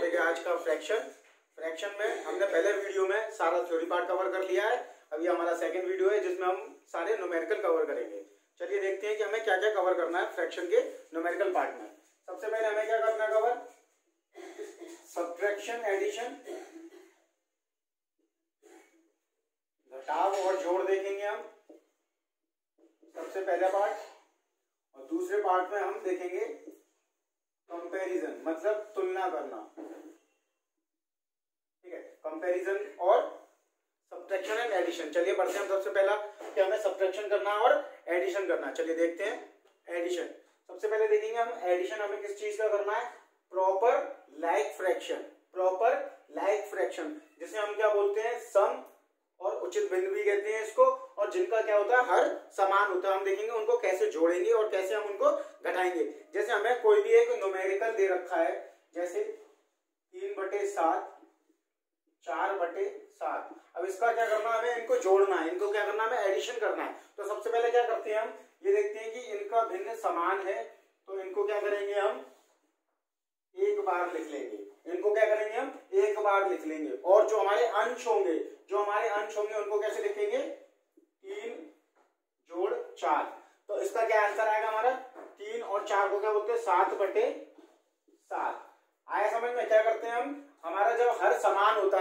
चलेगा आज का फ्रैक्शन में हमने पहले वीडियो में सारा थ्योरी पार्ट कवर कर लिया है। अभी हमारा सेकंड वीडियो है जिसमें हम सारे न्यूमेरिकल कवर करेंगे। चलिए देखते हैं कि हमें क्या क्या कवर करना है फ्रैक्शन के न्यूमेरिकल पार्ट में। सबसे पहले हमें क्या करना है कवर, सब्ट्रैक्शन, एडिशन, घटाव और जोड़ देखेंगे हम सबसे पहला पार्ट, और दूसरे पार्ट में हम देखेंगे कंपैरिजन, मतलब तुलना करना। ठीक है, कंपैरिजन और सब्ट्रैक्शन एंड एडिशन। चलिए बढ़ते हैं हम सबसे पहला कि हमें सब्ट्रैक्शन करना है और एडिशन करना है। चलिए देखते हैं एडिशन। सबसे पहले देखेंगे हम एडिशन हमें किस चीज का करना है, proper like fraction. Proper like fraction जिसे हम क्या बोलते हैं, सम और उचित भिन्न भी कहते हैं इसको, और जिनका क्या होता है हर समान होता है। हम देखेंगे उनको कैसे जोड़ेंगे और कैसे हम उनको घटाएंगे। जैसे हमें कोई भी एक न्यूमेरिकल दे रखा है, जैसे 3/7, 4/7। अब इसका क्या करना है, हमें इनको जोड़ना है, इनको क्या करना है, हमें एडिशन करना है। तो सबसे पहले क्या करते हैं हम, ये देखते हैं कि इनका भिन्न समान है, तो इनको क्या करेंगे हम एक बार लिख लेंगे। इनको क्या करेंगे हम एक बार लिख लेंगे। और जो हमारे अंश होंगे उनको कैसे लिखेंगे, 3+4। तो इसका क्या आंसर आएगा हमारा, 3 और 4 को क्या बोलते हैं, 7/7। आया समझ में। क्या करते हैं हम, हमारा जब हर समान होता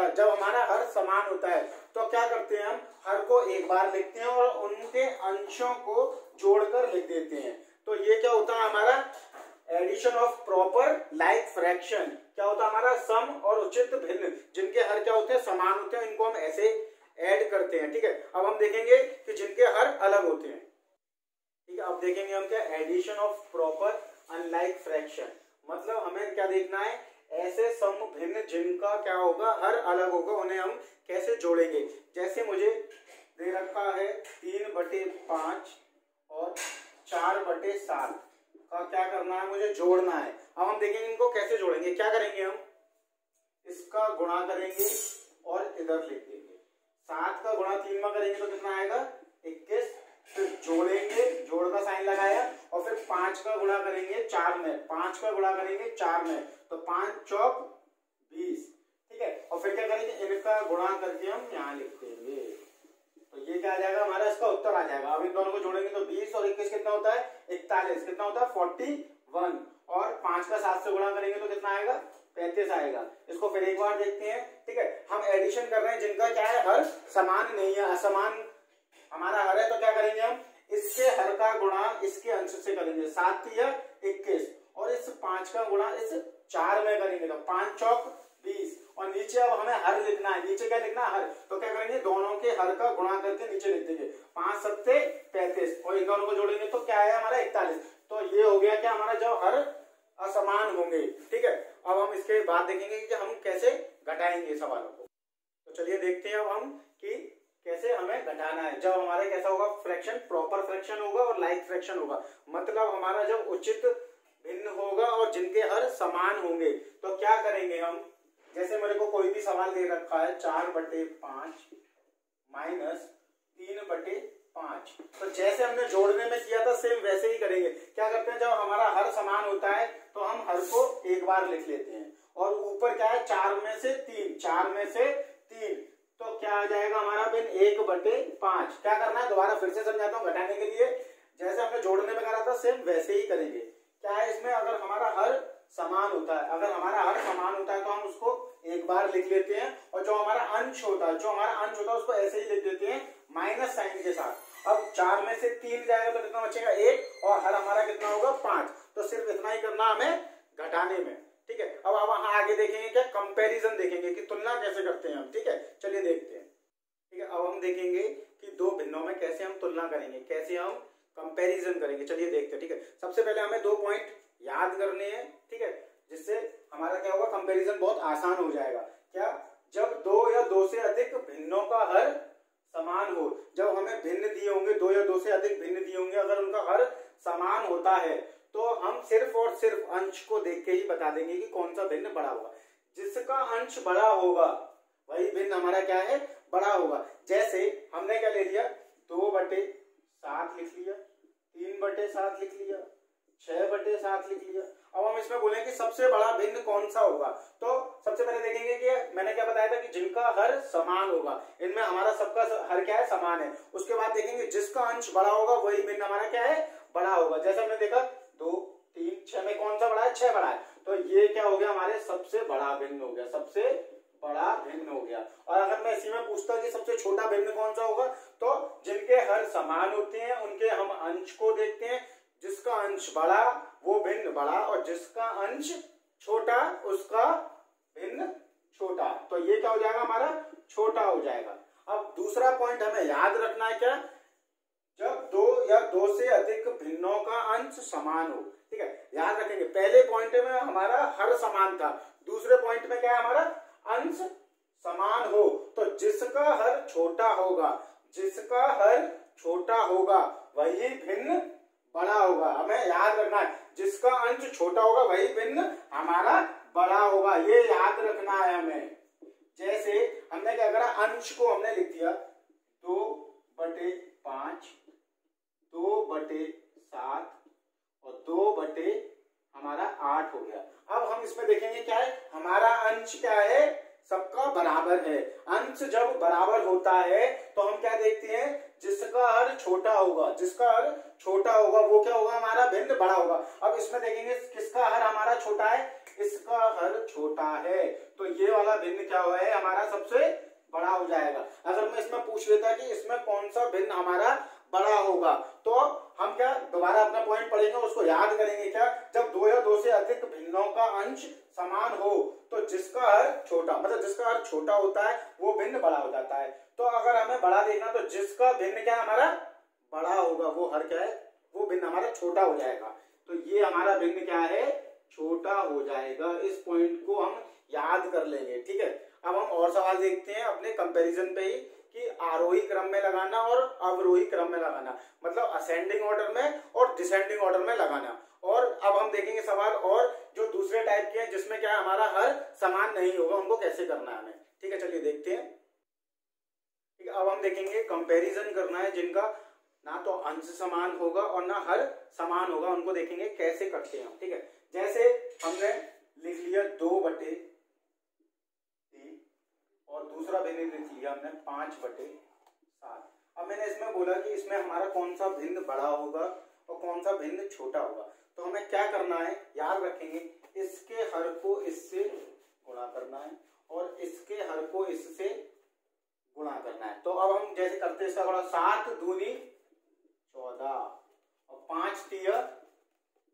है, तो क्या करते हैं हम हर को एक बार लिखते हैं और उनके अंशों को जोड़कर लिख देते हैं। तो ये क्या होता है हमारा addition of proper like fraction. क्या होता है हमारा सम और उचित भिन्न, जिनके हर क्या होते हैं, समान होते हैं, इनको हम ऐसे ऐड करते हैं। ठीक है, अब हम देखेंगे कि जिनके हर अलग होते हैं। ठीक है, अब देखेंगे हम क्या, addition of proper unlike fraction. मतलब हमें क्या देखना है, ऐसे सम भिन्न जिनका क्या होगा, हर अलग होगा, उन्हें हम कैसे जोड़ेंगे। जैसे मुझे दे रखा है 3/5 और 4/7 का क्या करना है, मुझे जोड़ना है। अब हम देखेंगे इनको कैसे जोड़ेंगे। क्या करेंगे हम, इसका गुणा करेंगे और इधर लिख देंगे। 7 का गुणा 3 में करेंगे तो कितना आएगा, 21। फिर जोड़ेंगे, जोड़ का साइन लगाया, और फिर 5 का गुणा करेंगे 4 में, 5 का गुणा करेंगे 4 में, तो 5 चौक 20। ठीक है, और फिर क्या करेंगे, इनका गुणा करके हम यहाँ लिख देंगे। तो ये क्या आ जाएगा हमारा, इसका उत्तर आ जाएगा। अब इन दोनों को जोड़ेंगे तो 20 और 21 कितना होता है, 41। कितना होता है, 41। और 5 का 7 से गुणा करेंगे तो कितना आएगा, 35 आएगा। इसको फिर एक बार देखते हैं। ठीक है, हम एडिशन कर रहे हैं जिनका क्या है, हर समान नहीं है, असमान हमारा हर है। तो क्या करेंगे हम, इसके हर का गुणा इसके अंश से करेंगे, 7 या 21, और इस 5 का गुणा इस 4 में करेंगे, तो 5 चौक 20। और नीचे अब हमें हर लिखना है, नीचे क्या लिखना है, हर। तो क्या करेंगे, दोनों के हर का गुणा करके नीचे लिख देंगे, 5 7 35, और इन दोनों को जोड़ेंगे तो क्या है हमारा 41। तो ये हो गया क्या हमारा, जब हर असमान होंगे। ठीक है, अब हम इसके बाद देखेंगे कि हम कैसे घटाएंगे सवालों को। तो चलिए देखते हैं अब हम कि कैसे हमें घटाना है। जब हमारे कैसा होगा फ्रैक्शन, प्रॉपर फ्रैक्शन होगा और लाइक फ्रैक्शन होगा, मतलब हमारा जब उचित भिन्न होगा और जिनके हर समान होंगे। तो क्या करेंगे हम, जैसे मेरे को कोई भी सवाल दे रखा है 4/5 माइनस 3/5, तो जैसे हमने जोड़ने में किया था सेम वैसे ही करेंगे। क्या करते हैं, जब हमारा हर समान होता है तो हम हर को एक बार लिख लेते हैं, और ऊपर क्या है 4 में से 3, तो क्या आ जाएगा हमारा बिन 1/5। क्या करना है, दोबारा फिर से समझाता हूँ घटाने के लिए। जैसे हमने जोड़ने में करा था सेम वैसे ही करेंगे। क्या है इसमें, अगर हमारा हर समान होता है, तो हम उसको एक बार लिख लेते हैं, और जो हमारा अंश होता है उसको ऐसे ही लिख देते हैं माइनस साइन के साथ। अब 4 में से 3 जाएगा तो कितना बचेगा, 1, और हर हमारा कितना होगा, 5। तो सिर्फ इतना ही करना हमें घटाने में। ठीक है, अब हम आगे देखेंगे क्या, कंपैरिजन देखेंगे कि तुलना कैसे करते हैं हम। ठीक है, चलिए देखते हैं। ठीक है, अब हम देखेंगे कि दो भिन्नों में कैसे हम तुलना करेंगे, कैसे हम कंपैरिजन करेंगे। चलिए देखते हैं। ठीक है, सबसे पहले हमें 2 पॉइंट याद करने हैं। ठीक है, जिससे हमारा क्या होगा, कंपैरिजन बहुत आसान हो जाएगा। क्या, जब 2 या 2 से अधिक भिन्नों का हर समान हो, जब हमें भिन्न दिए होंगे 2 या 2 से अधिक भिन्न दिए होंगे, अगर उनका हर समान होता है तो हम सिर्फ और सिर्फ अंश को देख के ही बता देंगे कि कौन सा भिन्न बड़ा होगा। जिसका अंश बड़ा होगा वही भिन्न हमारा क्या है, बड़ा होगा। जैसे हमने क्या ले लिया, 2/7 लिख लिया, 3/7 लिख लिया, 6/7 लिख लिया। अब हम इसमें बोलें कि सबसे बड़ा भिन्न कौन सा होगा, तो सबसे पहले देखेंगे कि मैंने क्या बताया था कि जिनका हर समान होगा, इनमें हमारा सबका हर क्या है, समान है। उसके बाद देखेंगे जिसका अंश बड़ा होगा वही भिन्न हमारा क्या है, बड़ा होगा। जैसे हमने देखा 2 3 6 में कौन सा बड़ा है, 6 बड़ा है, तो ये क्या हो गया, हमारे सबसे बड़ा भिन्न हो गया, सबसे बड़ा भिन्न हो गया। और अगर मैं इसी में पूछता कि सबसे छोटा भिन्न कौन सा होगा, तो जिनके हर समान होते हैं उनके हम अंश को देखते हैं, जिसका अंश बड़ा वो भिन्न बड़ा, और जिसका अंश छोटा उसका भिन्न छोटा। तो ये क्या हो जाएगा, हमारा छोटा हो जाएगा। अब दूसरा पॉइंट हमें याद रखना है, क्या, जब 2 या 2 से अधिक भिन्नों का अंश समान हो। ठीक है, याद रखेंगे, पहले पॉइंट में हमारा हर समान था, दूसरे पॉइंट में क्या है, हमारा अंश समान हो। तो जिसका हर छोटा होगा, जिसका हर छोटा होगा वही भिन्न बड़ा होगा। हमें याद रखना है, जिसका अंश छोटा होगा वही भिन्न हमारा बड़ा होगा, ये याद रखना है हमें। जैसे हमने क्या करा, अंश को हमने लिख दिया 2/5, 2/7 और 2/8 हो गया। अब हम इसमें देखेंगे क्या है, हमारा अंश क्या है, सबका बराबर है। अंश जब बराबर होता है तो हम क्या देखते हैं, जिसका हर छोटा होगा, जिसका हर छोटा होगा वो क्या होगा, हमारा भिन्न बड़ा होगा। अब इसमें देखेंगे किसका हर हमारा छोटा है, इसका हर छोटा है, तो ये वाला भिन्न क्या हुआ है, हमारा सबसे बड़ा हो जाएगा। अगर मैं इसमें पूछ लेता कि इसमें कौन सा भिन्न हमारा बड़ा होगा, तो हम क्या दोबारा अपना पॉइंट पढ़ेंगे, उसको याद करेंगे, क्या, जब 2 या 2 से अधिक भिन्नों का अंश समान हो तो जिसका हर छोटा, मतलब जिसका हर छोटा होता है वो भिन्न बड़ा हो जाता है। तो अगर हमें बड़ा देखना तो जिसका भिन्न क्या हमारा बड़ा होगा वो हर क्या है, वो भिन्न हमारा छोटा हो जाएगा। तो ये हमारा भिन्न क्या है, छोटा हो जाएगा। इस पॉइंट को हम याद कर लेंगे। ठीक है, अब हम और सवाल देखते हैं अपने कंपैरिजन पे ही, कि आरोही क्रम में लगाना और अवरोही क्रम में लगाना, मतलब असेंडिंग ऑर्डर में और डिसेंडिंग ऑर्डर में लगाना। और अब हम देखेंगे सवाल और जो दूसरे टाइप के हैं जिसमें क्या हमारा हर समान नहीं होगा, उनको कैसे करना है हमें। ठीक है, चलिए देखते हैं। ठीक है, अब हम देखेंगे कंपैरिजन करना है जिनका ना तो अंश समान होगा और ना हर समान होगा, उनको देखेंगे कैसे करते हैं हम। ठीक है, जैसे हमने लिख लिया 2/3 और दूसरा भिन्न लिख लिया हमने 5/7। अब मैंने इसमें बोला कि इसमें हमारा कौन सा भिन्न बड़ा होगा और कौन सा भिन्न छोटा होगा। तो हमें क्या करना है, याद रखेंगे, इसके हर को इससे गुणा करना है और इसके हर को इससे गुणा करना है। तो अब हम जैसे करते हैं, इसका गुणा 7 दूनी 14 और 5 तिया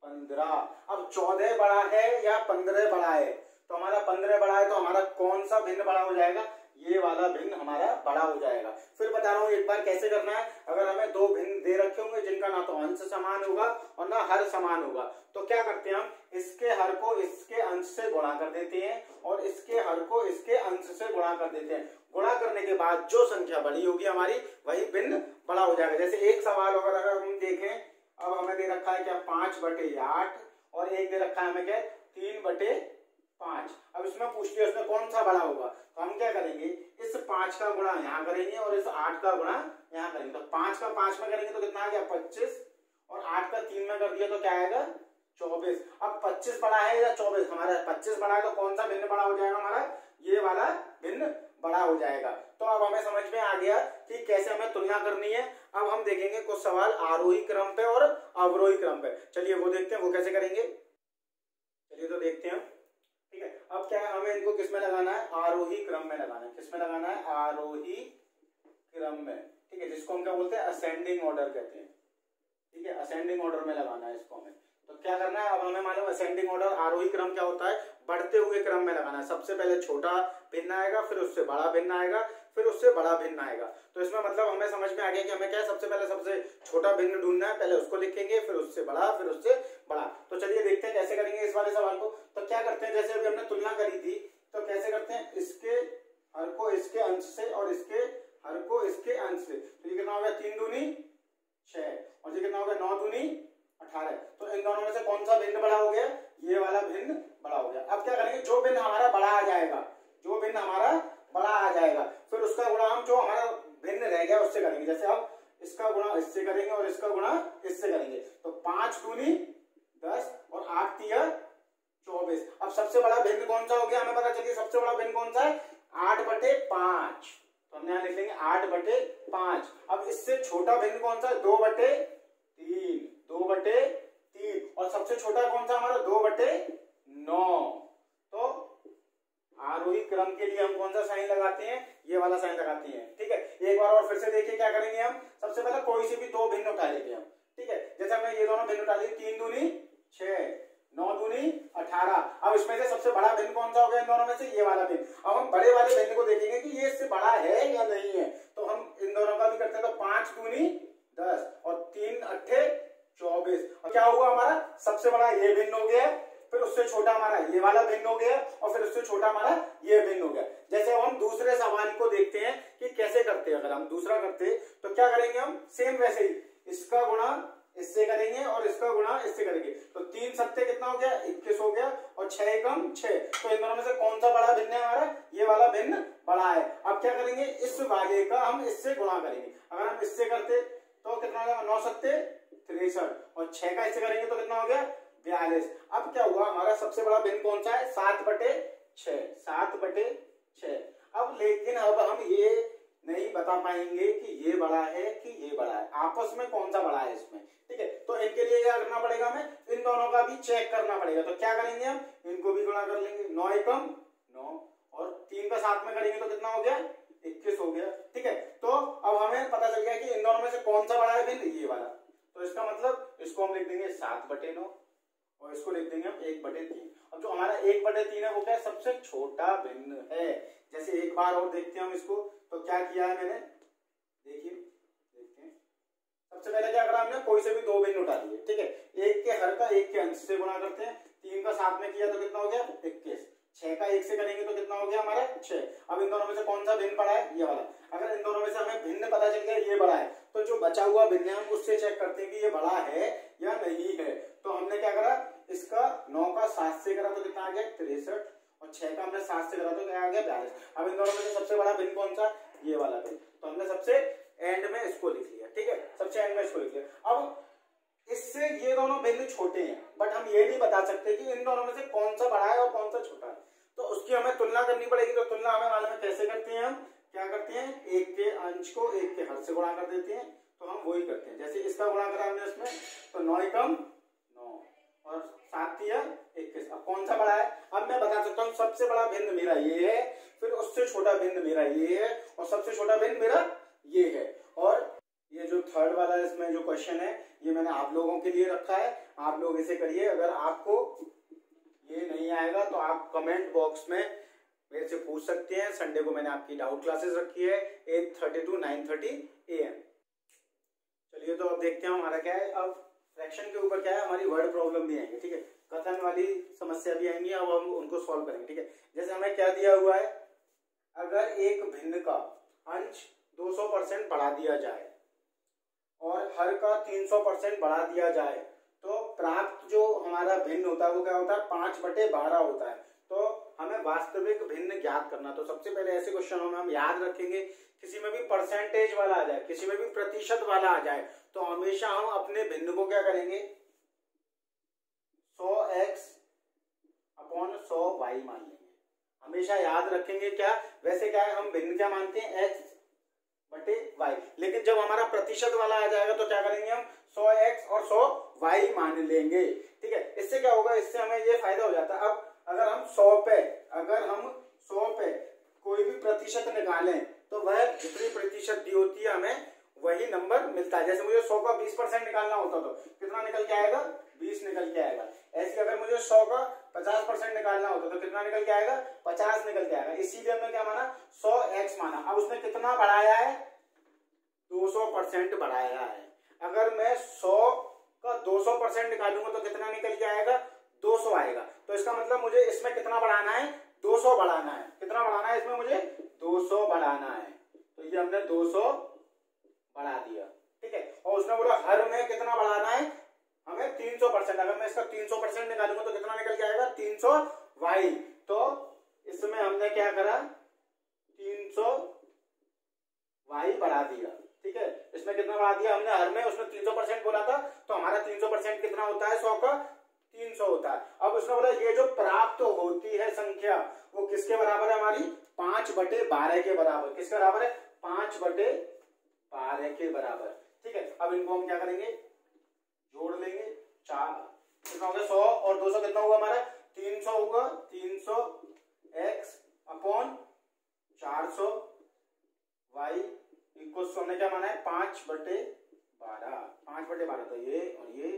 15। अब 14 बड़ा है या 15 बड़ा है, तो हमारा 15 बड़ा है, तो हमारा कौन सा भिन्न बड़ा हो जाएगा, ये वाला भिन्न हमारा बड़ा हो जाएगा। फिर बता रहा हूं एक बार कैसे करना है। अगर हमें 2 भिन्न दे रखे होंगे जिनका ना तो अंश समान होगा और ना हर समान होगा, तो क्या करते हैं हम, इसके हर को इसके अंश से गुणा कर देते हैं और इसके हर को इसके अंश से गुणा कर देते हैं। गुणा करने के बाद जो संख्या बड़ी होगी हमारी वही भिन्न बड़ा हो जाएगा। जैसे एक सवाल अगर हम देखें, अब हमें दे रखा है क्या 5/8 और एक दे रखा है हमें क्या 3/5। अब इसमें पूछ लिया उसमें कौन सा बड़ा होगा, तो हम क्या करेंगे, इस 5 का गुणा यहाँ करेंगे और इस 8 का गुणा यहाँ करेंगे। तो 5 का 5 में करेंगे तो कितना आ गया 25 और 8 का 3 में कर दिया तो क्या आएगा 24। अब 25 बड़ा है या 24, हमारा 25 बड़ा है, तो कौन सा भिन्न बड़ा हो जाएगा, हमारा ये वाला भिन्न बड़ा हो जाएगा। तो अब हमें समझ में आ गया कि कैसे हमें तुलना करनी है। अब हम देखेंगे कुछ सवाल आरोही क्रम पे और अवरोही क्रम पे। चलिए वो देखते हैं, वो कैसे करेंगे, चलिए तो देखते हैं। ठीक है, अब क्या है, हमें इनको किस में लगाना है, आरोही क्रम में लगाना है। किस में लगाना है, आरोही क्रम में। ठीक है, जिसको हम क्या बोलते हैं, असेंडिंग ऑर्डर कहते हैं। ठीक है, असेंडिंग ऑर्डर में लगाना है इसको हमें। तो क्या करना है, अब हमें मालूम असेंडिंग ऑर्डर, आरोही क्रम क्या होता है, बढ़ते हुए क्रम में लगाना है। सबसे पहले छोटा भिन्न आएगा, फिर उससे बड़ा भिन्न आएगा, फिर उससे बड़ा भिन्न आएगा। तो इसमें मतलब हमें समझ में आ गया कि हमें क्या सबसे पहले सबसे छोटा भिन्न ढूंढना है, पहले उसको लिखेंगे, फिर उससे बड़ा, फिर उससे बड़ा। तो चलिए देखते हैं कैसे करेंगे इस वाले सवाल को। तो क्या करते हैं, जैसे अभी हमने तुलना करी थी, तो कैसे करते हैं, इसके हर को इसके अंश से और इसके हर को इसके अंश से। तो ये कितना हो गया 3 दूनी 6 और ये कितना हो गया 9 दूनी 18। तो इन दोनों में से कौन सा भिन्न बड़ा हो गया, ये वाला भिन्न बड़ा हो गया। अब क्या करेंगे, जो भिन्न हमारा बड़ा आ जाएगा, जो भिन्न हमारा बड़ा आ जाएगा, फिर उसका गुणा हम जो हमारा भिन्न रह गया उससे करेंगे। जैसे अब इसका गुणा इससे करेंगे और इसका गुणा इससे करेंगे। तो 5 दूनी 10 और 8 तिया 24। अब सबसे बड़ा भिन्न कौन सा हो गया, हमें पता चलिए सबसे बड़ा भिन्न कौन सा है, 8/5। तो हम यहाँ लिख लेंगे 8/5। अब इससे छोटा भिन्न कौन सा है, 2/3, 2/3। और सबसे छोटा कौन सा हमारा, 2/9। तो आरोही क्रम के लिए हम कौन सा साइन लगाते हैं, ये वाला साइन लगाते हैं। ठीक है, एक बार और फिर से देखिए क्या करेंगे हम। सबसे पहले कोई से भी दो भिन्न उठा लेंगे हम। ठीक है, जैसे हमने ये दोनों भिन्न उठा लिए, 3 दूनी 6, 9 दूनी 18। अब इसमें से सबसे बड़ा भिन्न कौन सा हो गया इन दोनों में से, ये वाला भिन्न। अब हम बड़े वाले भिन्न को देखेंगे कि ये इससे बड़ा है या नहीं है। तो हम इन दोनों का भी करते हैं। तो 5 दूनी 10 और 3 8 24। और क्या हुआ, हमारा सबसे बड़ा ये भिन्न हो गया, फिर उससे छोटा हमारा ये वाला भिन्न हो गया, और फिर उससे छोटा हमारा ये भिन्न हो गया। जैसे अब हम दूसरे सवाल को देखते हैं कि कैसे करते हैं। अगर हम दूसरा करते तो क्या करेंगे हम, सेम वैसे ही इसका गुणा इससे करेंगे और इसका गुणा इससे करेंगे। तो 3 सत्ते कितना हो गया, 21 हो गया, और 6 एकम 6। तो इन दोनों में से कौन सा बड़ा भिन्न है हमारा, ये वाला भिन्न बड़ा है। अब क्या करेंगे, इस वाले का हम इससे गुणा करेंगे। अगर हम इससे करते तो कितना हो गया, 9 सत्ते 63, और 6 का इससे करेंगे तो कितना हो गया, 42। अब क्या हुआ, हमारा सबसे बड़ा भिन्न कौन सा है, 7/6, 7/6। अब लेकिन अब हम ये नहीं बता पाएंगे कि ये बड़ा है कि ये बड़ा है, आपस में कौन सा बड़ा है इसमें। ठीक है, तो इनके लिए क्या करना पड़ेगा, हमें इन दोनों का भी चेक करना पड़ेगा। तो क्या करेंगे हम, इनको भी गुणा कर लेंगे, 9 एकम 9, और 3 का साथ में करेंगे तो कितना हो गया, 21 हो गया। ठीक है, तो अब हमें पता चल गया कि इन दोनों में से कौन सा बड़ा है भिन्न, ये वाला। तो इसका मतलब इसको हम लिख देंगे 7/9, और इसको लिख देंगे हम 1/3। अब जो हमारा 1/3 है वो क्या है, सबसे छोटा भिन्न है। जैसे एक बार और देखते हैं हम इसको। तो क्या किया है मैंने, देखिए देखते हैं। सबसे पहले क्या करा हमने, कोई से भी दो भिन्न उठा लिए। ठीक है, एक के हर का एक के अंश से गुणा करते हैं। 3 का साथ में किया तो कितना हो गया, 21। 6 का 1 से करेंगे तो कितना हो गया हमारा, 6। अब इन दोनों में से कौन सा भिन्न बड़ा है, ये वाला। अगर इन दोनों में से हमें भिन्न पता चल गया ये बड़ा है, तो जो बचा हुआ भिन्न है हम उससे चेक करते हैं कि ये बड़ा है या नहीं है। तो हमने क्या करा, इसका 9 का 7 से करा तो कितना आ गया, 63, और 6 का हमने 7 से करा तो क्या आ गया, 42। अब इन दोनों में से सबसे बड़ा भिन्न कौन सा, ये वाला भिन्न। तो हमने सबसे एंड में इसको लिख लिया। ठीक है, सबसे एंड में इसको लिख लिया। अब इससे ये दोनों भिन्न छोटे हैं, बट हम ये नहीं बता सकते कि इन दोनों में से कौन सा बड़ा है और कौन सा छोटा है। तो उसकी हमें तुलना करनी पड़ेगी। तो तुलना हमें मालूम है कैसे करते हैं, हम क्या करते हैं, एक के अंश को एक के हर से गुणा कर देते हैं। तो हम वही करते हैं, जैसे इसका गुणा करा हमने इसमें, तो 9 एकम 9 और 7 या 21। अब कौन सा बड़ा है, अब मैं बता सकता हूँ सबसे बड़ा भिन्न मेरा ये है, फिर उससे छोटा भिन्न मेरा ये है, और सबसे छोटा भिन्न मेरा ये है। और ये जो थर्ड वाला इसमें जो क्वेश्चन है, ये मैंने आप लोगों के लिए रखा है, आप लोग इसे करिए। अगर आपको ये नहीं आएगा तो आप कमेंट बॉक्स में मेरे से पूछ सकते हैं। संडे को मैंने आपकी डाउट क्लासेस रखी है 8:30 to 9:30 AM। चलिए, तो अब देखते हैं हमारा क्या है। अब फ्रैक्शन के ऊपर क्या है, हमारी वर्ड प्रॉब्लम भी आएंगी। ठीक है, कथन वाली समस्या भी आएंगी। अब हम उनको सॉल्व करेंगे। ठीक है, जैसे हमें क्या दिया हुआ है, अगर एक भिन्न का अंश 200% बढ़ा दिया जाए और हर का 300% बढ़ा दिया जाए, तो प्राप्त जो हमारा भिन्न होता है वो क्या होता है, 5/12 होता है। तो हमें वास्तविक भिन्न ज्ञात करना। तो सबसे पहले ऐसे क्वेश्चन में हम याद रखेंगे, किसी में भी परसेंटेज वाला आ जाए, किसी में भी प्रतिशत वाला आ जाए, तो हमेशा हम अपने भिन्न को क्या करेंगे, 100x/100y मान लेंगे। हमेशा याद रखेंगे। क्या वैसे क्या है, हम भिन्न क्या मानते हैं, x/y। लेकिन जब हमारा प्रतिशत वाला आ जाएगा तो क्या करेंगे, हम 100x और 100y मान लेंगे। ठीक है, इससे क्या होगा, इससे हमें ये फायदा हो जाता है। अब अगर हम 100 पे कोई भी प्रतिशत निकालें तो वह जितनी प्रतिशत दी होती है हमें वही नंबर मिलता है। जैसे मुझे 100 का 20% निकालना होता तो कितना निकल के आएगा, 20 निकल के आएगा। ऐसे अगर मुझे 100 का 50% निकालना होता तो कितना निकल के आएगा, 50 निकल के आएगा। इसीलिए हमने क्या माना, 100x माना। अब उसने कितना बढ़ाया है, 200% बढ़ाया है। अगर मैं 100 का 200% निकालूंगा तो कितना निकल के आएगा, 200 आएगा। तो इसका मतलब मुझे इसमें कितना बढ़ाना है, 200 बढ़ाना है। कितना बढ़ाना है इसमें, मुझे 200 बढ़ाना है। तो ये हमने 200 बढ़ा दिया। ठीक है, और उसने बोला हर में कितना बढ़ाना है, हमें 300%। अगर मैं इसका 300% निकालूंगा तो कितना निकल के आएगा, 300y। तो इसमें हमने क्या करा, 300y बढ़ा दिया। ठीक है, इसमें कितना बढ़ा दिया हमने, हर में उसने 300% बोला था, तो हमारा 300% कितना होता है, 100 का 300 होता है। अब उसने बोला ये जो प्राप्त होती है संख्या वो किसके बराबर है, हमारी 5/12 के बराबर। किसके बराबर है, 5/12 के बराबर। ठीक है, अब इनको हम क्या करेंगे, जोड़ लेंगे। 4 कितना हो गया, 100 और 200 कितना हुआ हमारा, 300 हुआ। 300 x अपॉन 400 y इक्वल हमने क्या माना है, 5/12। 5/12 तो ये और ये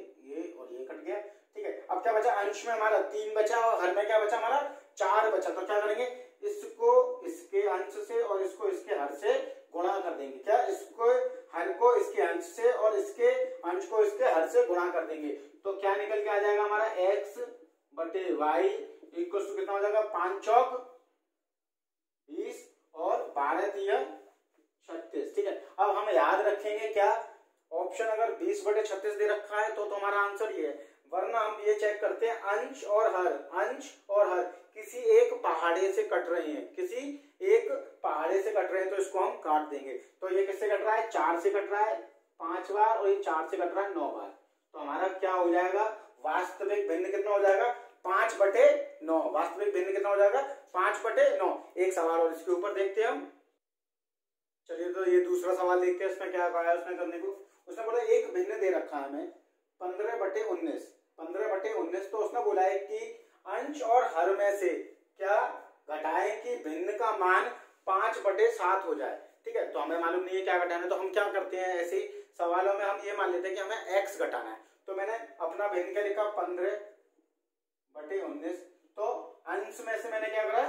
कट गया। ठीक है, अब क्या बचा, अंश में हमारा 3 बचा और हर में क्या बचा हमारा 4 बचा। तो क्या करेंगे, इसको इसके अंश से और इसको इसके हर से गुणा कर देंगे। क्या, इसको हर को इसके अंश से और इसके अंश को इसके हर से गुणा कर देंगे। तो क्या निकल के आ जाएगा हमारा x/y इक्वल टू कितना हो जाएगा, 5 चौक 20 और 12 तिया 36। ठीक है, अब हम याद रखेंगे क्या, ऑप्शन अगर 20/36 दे रखा है तो हमारा आंसर ये है, वरना हम ये चेक करते हैं अंश और हर किसी एक पहाड़े से कट रहे हैं, किसी एक पहाड़े से कट रहे हैं तो इसको हम काट देंगे। तो ये किससे कट रहा है, 4 से कट रहा है 5 बार और ये 4 से कट रहा है 9 बार। तो हमारा क्या हो जाएगा, वास्तविक भिन्न कितना हो जाएगा, 5/9। वास्तविक भिन्न कितना हो जाएगा, 5/9। एक सवाल और इसके ऊपर देखते हैं हम। चलिए, तो ये दूसरा सवाल देखते हैं, इसमें क्या कहा है उसने करने को। उसने बोला एक भिन्न दे रखा है हमें 15/19। 15/19 तो उसने बोला है कि अंश और हर में से क्या घटाएं कि भिन्न का मान 5/7 हो जाए। ठीक है, तो हमें मालूम नहीं है क्या घटाना है, तो हम क्या करते हैं, ऐसे सवालों में हम ये मान लेते हैं कि हमें x घटाना है। तो मैंने अपना भिन्न क्या लिखा, 15/19। तो अंश में से मैंने क्या करा,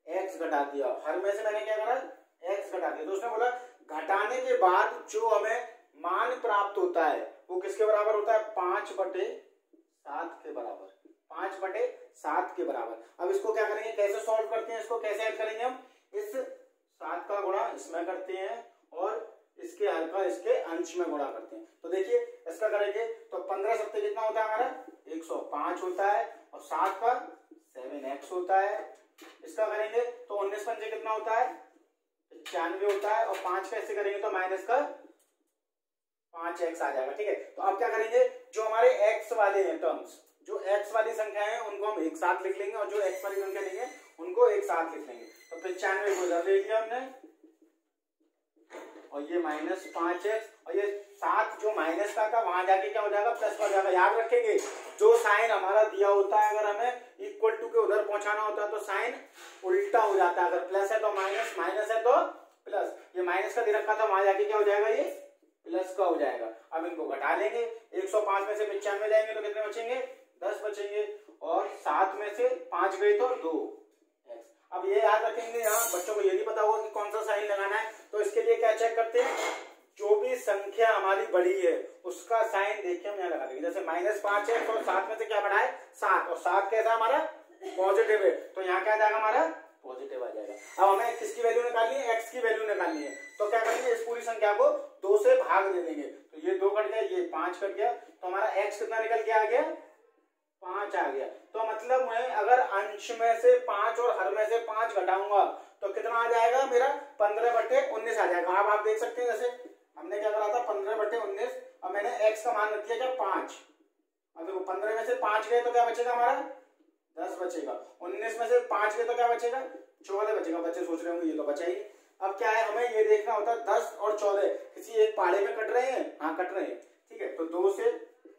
x घटा दिया, हर में से मैंने क्या करा, x घटा दिया। तो उसने बोला घटाने के बाद जो हमें मान प्राप्त होता है वो किसके बराबर होता है, 5/7 के बराबर। 5/7 के बराबर। अब इसको क्या करेंगे, कैसे सॉल्व करते हैं, इसको कैसे ऐड करेंगे हम, इस 7 का गुणा इसमें करते हैं और इसके हर का इसके अंश में गुणा करते हैं। तो देखिए इसका करेंगे तो 15 सत्ते कितना होता है हमारा, 105 होता है और 7 का 7x होता है। इसका करेंगे तो 19 पंजे कितना होता है, 95 होता है और 5 का ऐसे करेंगे तो माइनस का 5x आ जाएगा। ठीक है, तो अब क्या करेंगे, जो हमारे x वाले हैं टर्म्स, जो x वाली संख्या है उनको हम एक साथ लिख लेंगे और जो x वाली संख्या नहीं है उनको एक साथ लिख लेंगे। तो 95 को इधर ले लिया हमने और ये -5x और ये 7 जो माइनस का था वहां जाके क्या हो जाएगा, प्लस हो जाएगा। याद रखेंगे जो साइन हमारा दिया होता है अगर हमें इक्वल टू के उधर पहुंचाना होता है तो साइन उल्टा हो जाता है, अगर प्लस है तो माइनस, माइनस है तो प्लस। ये माइनस का दे रखा था वहां जाके क्या हो जाएगा, ये प्लस का हो जाएगा। अब इनको घटा लेंगे, 105 में से 95 जाएंगे तो कितने बचेंगे, 10 बचेंगे और 7 में से 5 गए तो 2x। अब ये याद रखेंगे, यहाँ बच्चों को ये नहीं पता होगा कि कौन सा साइन लगाना है, तो इसके लिए क्या चेक करते हैं, जो भी संख्या हमारी बड़ी है उसका साइन देखिए हम यहाँ लगा देंगे। जैसे -5 है तो 7 में से क्या बढ़ा है, 7 और 7 कैसा हमारा पॉजिटिव है तो यहाँ क्या आ जाएगा हमारा पॉजिटिव आ जाएगा। अब हमें किसकी वैल्यू निकालनी है, x की वैल्यू निकालनी है। तो क्या करेंगे, इस पूरी संख्या को 2 से भाग दे देंगे। तो ये 2 कट गया, ये 5 कट गया, तो हमारा x कितना निकल के आ गया, 5 आ गया। तो मतलब मैं अगर अंश में से 5 और हर में से 5 घटाऊंगा तो कितना आ जाएगा मेरा, 15/19 आ जाएगा। अब आप देख सकते हैं जैसे हमने क्या करा था 15/19, अब मैंने x का मान रख दिया क्या 5। अब देखो 15 में से 5 गए तो क्या बचेगा हमारा, 10 बचेगा। 19 में से 5 गए तो क्या बचेगा, 14 बचेगा। बच्चे सोच रहे होंगे ये तो बचा ही। अब क्या है, हमें ये देखना होता है 10 और 14 किसी एक पाड़े में कट रहे हैं, हाँ कट रहे हैं। ठीक है, तो 2 से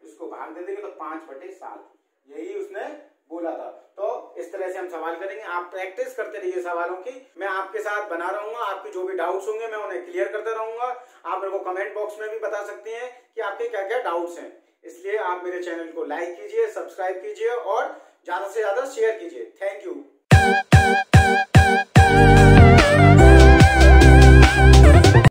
इसको भाग दे देंगे तो 5/7, यही उसने बोला था। तो इस तरह से हम सवाल करेंगे। आप प्रैक्टिस करते रहिए सवालों की, मैं आपके साथ बना रहूंगा। आपके जो भी डाउट्स होंगे मैं उन्हें क्लियर करते रहूंगा। आप मेरे को कमेंट बॉक्स में भी बता सकते हैं कि आपके क्या क्या डाउट्स हैं। इसलिए आप मेरे चैनल को लाइक कीजिए, सब्सक्राइब कीजिए और ज्यादा से ज्यादा शेयर कीजिए। Thank you.